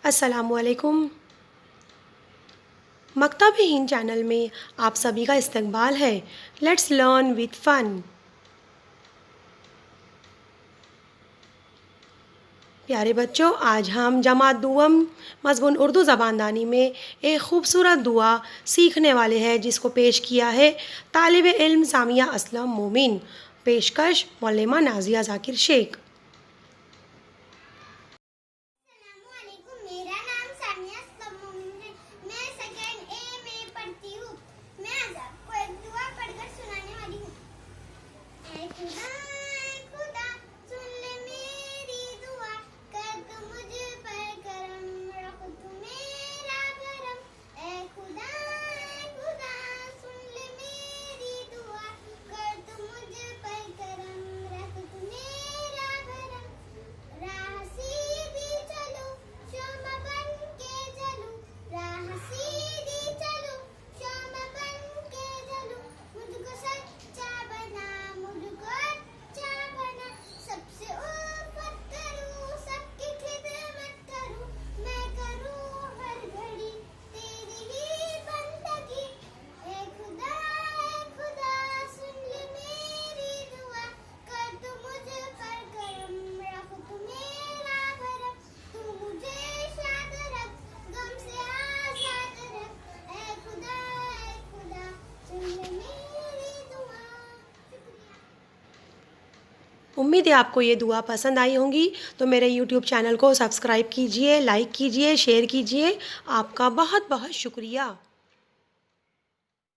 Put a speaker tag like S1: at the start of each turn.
S1: अस्सलामुअलैकुम। मकतब हिंद चैनल में आप सभी का इस्तकबाल है। लेट्स लर्न विद फ़न। प्यारे बच्चों, आज हम जमात दुअम मज़मून उर्दू ज़बानदानी में एक ख़ूबसूरत दुआ सीखने वाले हैं, जिसको पेश किया है तालिब इल्म सामिया असलम मोमिन। पेशकश मौलमा नाज़िया ज़ाकिर शेख।
S2: अस्सलामुअलैकुम। मेरा नाम सानिया असलम मोमिन है। मैं सेकंड ए में पढ़ती हूँ। मैं आज आपको एक दुआ पढ़कर सुनाने वाली हूँ। ऐ खुदा सुन ले मेरी दुआ, कर तू मुझ पर करम, रख तू मेरा भरम। ऐ खुदा सुन ले मेरी दुआ, कर तू मुझ पर करम, रख तू मेरा भरम। राह सीधी चलूं, शम्मा बन के जलूं, राह सीधी चलूं, शम्मा बन के जलूं। मुझको सच्चा बना, मुझको अच्छा बना, सबसे उल्फत करूं, सबकी खिदमत करूं। मैं करूं हर घड़ी तेरी ही बंदगी। ऐ खुदा सुन ले मेरी दुआ, कर तू मुझ पर करम, रख तू मेरा भरम। तू मुझे शाद रख, गम से आजाद रख। ऐ खुदा सुन ले मेरी दुआ। शुक्रिया।
S1: उम्मीद है आपको ये दुआ पसंद आई होंगी। तो मेरे यूट्यूब चैनल को सब्सक्राइब कीजिए, लाइक कीजिए, शेयर कीजिए। आपका बहुत बहुत शुक्रिया।